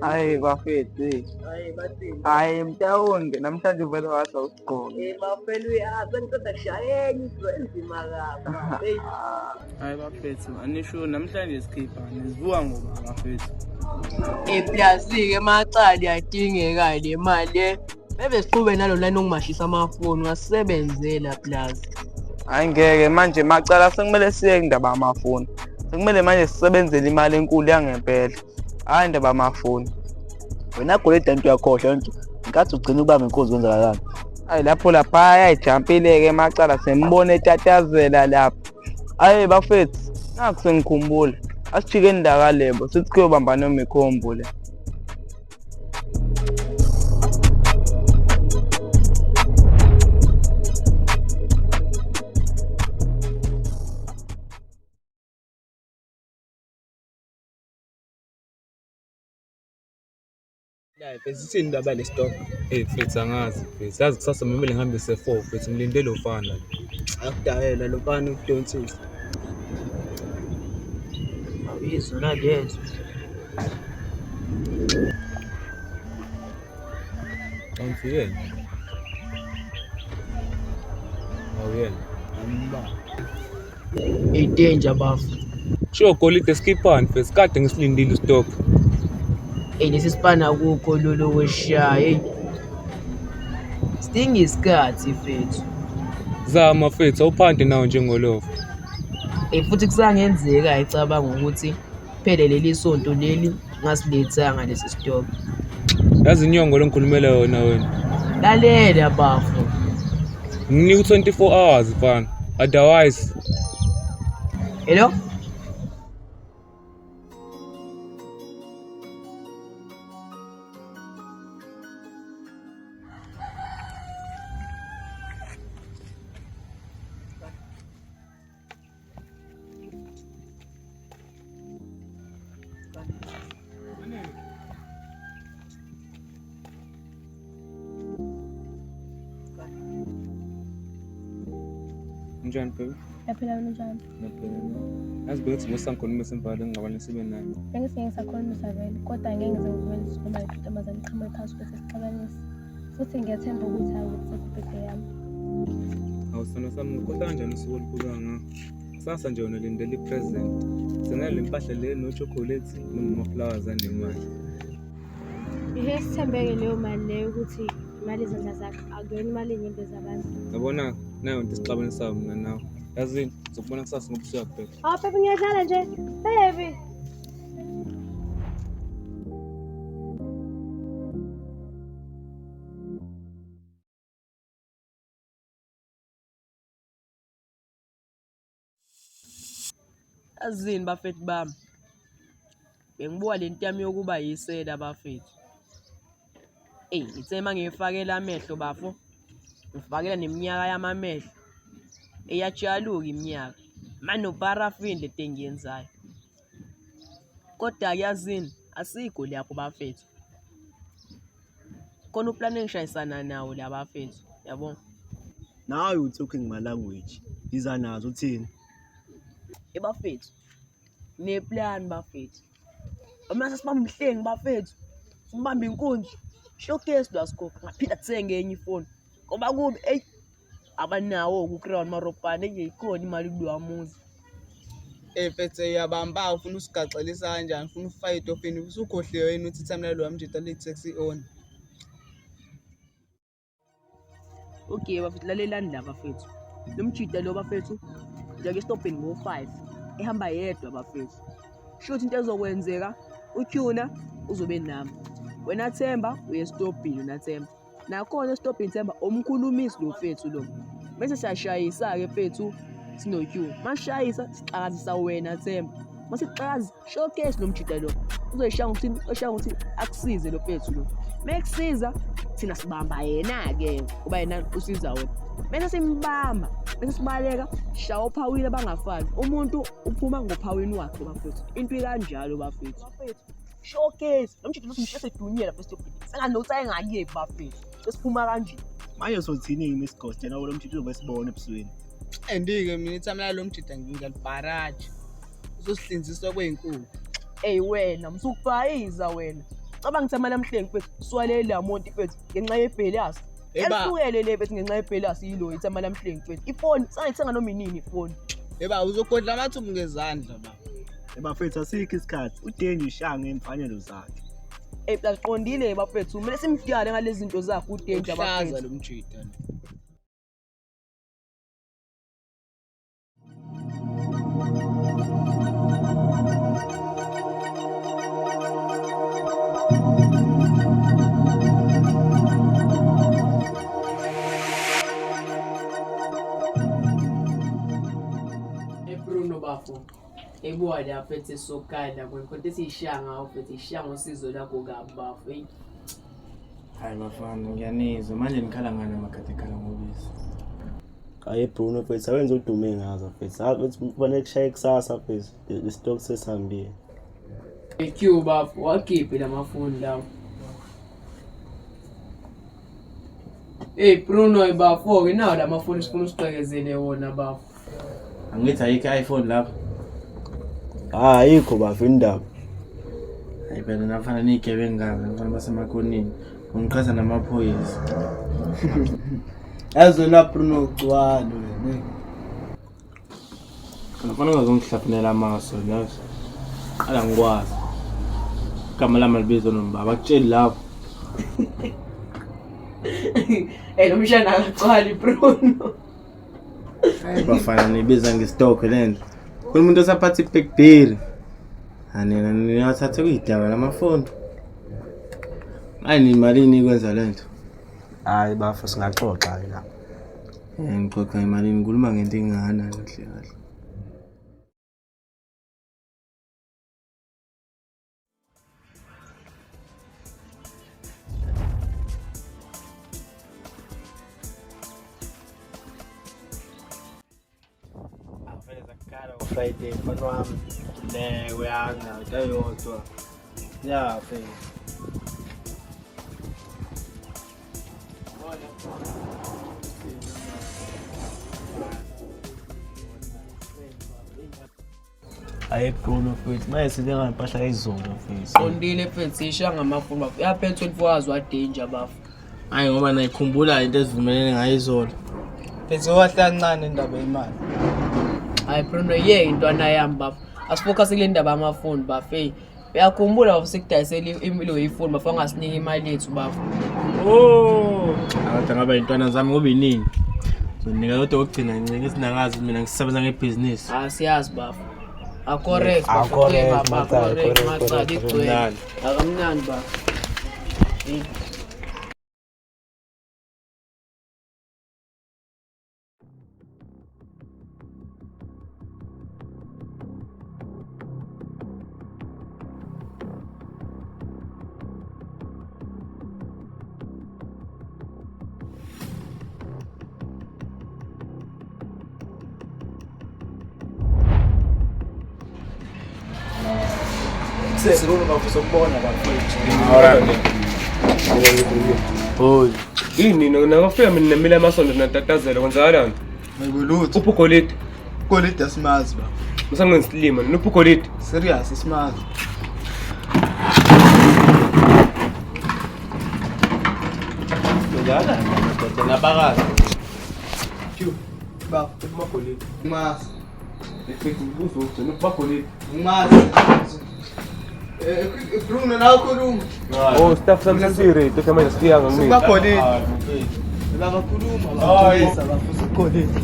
Hayi bafethu, Hayi bathini? hayi mhlawumbe namhlanje vele waza usigqoke. Bafethu sengiceda kushayeni into enzima kabi. Hayi bafethu, anisho namhlanje sikhipha nizivuka ngoba bafethu. Eplasi-ke emacala yadingeka le mali bebe siqhube nalona nokungimashisa amafoni ngasebenzela plus. Hayi ngeke manje macala sekumele siye indaba yamafoni. Sekumele manje sisebenzele imali enkulu yangempela. Hayi indaba yamafoni. Wena golide into yakhohlwa nje nkathi ugcina ukubamba inkozi kwenzakalani. Hayi lapho lapha yayijampile-ke macala sembona etatazela lapha. Hayi bafethu, naku sengikhumbula. Asijike ndakalebo sithi kuyobamba nomikhombo le. Sithini indaba le stop? Mfethu angazi mfethu, yazi kusasa kumele ngihambe se-4 mfethu, ngilinde lo fana. Akudayela lo fana ukudonsisa. Awuyizwa nalezi. Awufike? Awuyena. Danger bafu. Sure golide skiphani mfethu, kade ngisilindile stop. Lesi sipana kukho lolo weshaya. Sidinga isikhathi mfethu. Zama mfethu, awuphande nawo njengolovo. Futhi kusangenzeka icabanga ukuthi phele leli sonto leli ngasilethanga lesi stop. Yazi inyongo longikhulumela yona wena. Lalela bafu. Nginika 24 hours mfana. Otherwise. Hello? Njani baby? Yaphila wena njani? Yazi bethi ngosangikhuluma esimvalo ngingabani sibe nani. Bengisike ngisakhulumisa vele kodwa ngeke ngize ngivumele ukuthi noma intombazane iqhamuke phansi bese sixabanisa. Futhi ngiyathemba ukuthi akusekho ibhede yami. Awusana sami ngikhohlwa kanjani usuku olukhulanga. Kusasa nje wena lindele i-present. Sengale mpahla le no-chocolate noma flowers anemali. Ihe sithembeke leyo mali leyo ukuthi imali izandla zakhe akuyona imali enyembe zabantu. Yabona nayo into isixabanisayo mina nawe. Yazini ngizokubona kusasa ngoba usuyakubheka. Baby ngiyadlala nje. Baby. Azini bafethu bami. Bengibuka lento yami yokuba yisela bafethu. Ngithe mangifakela amehlo bafo. Ngifakela neminyaka yamamehlo. Eyajaluka iminyaka. Mano parafini lento engiyenzayo. Kodwa yazini asikho lapho bafethu. Khona uplan engishayisana nawo la bafethu. Yabona? Now you talking my language. Iza nazo uthini? Bafethu. Neplan bafethu. Amase sibamba umhlengi bafethu. Simbamba inkunzi. Showcase lasikho ngaphinda kuthenge enye ifoni. Ngoba kube abanawo ku-crown maropane engeyikhona imali kulwamuzi. Mfethu uyabamba ufuna usigaxelisa kanjani, ufuna ufight ofini, usukhohliwe yini uthi thamela lo amjita le taxi on. Okay bafethu lalelani la bafethu. Lo mjita lo bafethu njake stopping ngo5 ehamba yedwa bafethu. Shothi into ezokwenzeka uTuna uzobe nami. Wena Themba uye stopini naThemba. Nakhona stopini Themba omkhulumisi lo fethu lo. Bese siyashayisa ke fethu sinoTuna. Mashayisa sixakazisa wena Themba. Masixakaza showcase lo mjita lo. Uzoyishaya ukuthi akusize lo fethu lo. Mekusiza thina sibamba yena ke kuba yena usiza wena. Bese simbamba bese sibaleka shawa uphawile abangafani. Umuntu uphuma ngophawini wakhe bafethu. Into ikanjalo bafethu. Showcase lo mjita losimshese edunyela bese senganotsa engakuyephi bafethu. Sesiphuma kanje. Manje sothini Miss Ghost yena lo mjita uzobe sibone ebusweni. Ndike mina ithamela lo mjita ngingalibharaji. Uzosihlinziswa kweinkulu. Wena msukubhayiza wena. cabanga ukuthi amalamhlenge mfethu swale lamonti mfethu ngenxa yebhelasi. Yasukele le mfethu ngenxa yebhelasi yilo ithi amalamhlenge mfethu. Ifoni sangithenga noma inini ifoni. Yeba uzokodla amathumbu ngezandla ba. Bafethu asikho isikhathi uDenji ushaya ngemfanelo zakhe. Baqondile bafethu kumele simdiyale ngalezi zinto zakhe uDenji Hlaza bafethu. lo mjida. Bruno bafo. Ebuwali aphethe sokala kwenkonto esishanga uphethe ishanga usizo lakho kabafo. Hayi bafana ngiyanizwa manje nikhala ngani amakhadi ekhala ngobisi. Hayi Bruno mfethu awenza udume ngazo mfethu. Athi kufanele kushaye kusasa mfethu. Istock sesihambile. EQ bafo wakhiphe lamafoni lawo. Bruno bafo ke nawo lamafoni sifuna usiqekezele wona bafo. Angithi ayikho iPhone lapha. Ayikho bafo indaba. Hayi phela nafana nigebengu ngabe ngifana basemakonini. Ungiqhaza namaphoyisa. Yazona Bruno ugcwalo wena. Ngifana ungazongihlafunela amaso yazi. Qala ngikwazi. Igama lami libizo nombaba akutsheli lapho. Lo mshana akagcwali Bruno. Bafana nibiza ngestock lento. Kumuntu osaphatha iBlackberry. Anena niyathatha kuyidaba lamafoni. Ayini imali ikwenza lento. Hayi bafo singaxoxa la. Ngixoxa imali ngikhuluma ngento engana kahle kahle. Friday mfana wami. Uyanga utayodwa. Ya mfethu. Hayi Bruno mfethu manje silenga impahla izolo mfethu. Qondile mfethu ishanga amafoni bafo. Yaphethe 24 hours wa danger bafo. Hayi ngoba nayikhumbula into ezivumelene ngayo izolo. Phethe wahlancane indaba yemali. Hayi Bruno intwana yami bafo. Asifocus kule ndaba amafoni bafo. Uyakhumbula bafo sikudayisela impilo yefoni bafo angasinika imali yethu bafo. Akade ngaba intwana zami ngoba inini. Zonika kodwa ukugcina ngincike isinangazi mina ngisebenza ngebusiness. Siyazi bafo. Correct. Correct, Macala igcwele. Akamnandi bafo. Sesibona bafusokubona bafethu. Hoyi. Yini nakafika mina nemile amasondo natatazela kwenzakalani? Ngikuluthi. Upho golide. Golide asimazi ba. Musangensilima nopho golide. Serious asimazi. Ngiyala ndoda nabakazi. Ba, Upho golide. mas. Ekhethi ubuzo ugcina upho golide. Mas. Bruno nakhuluma. Oh, staff samsiri to kama nasikia ngami. Ba golide. La bakhuluma. Hayi, sabafusa golide.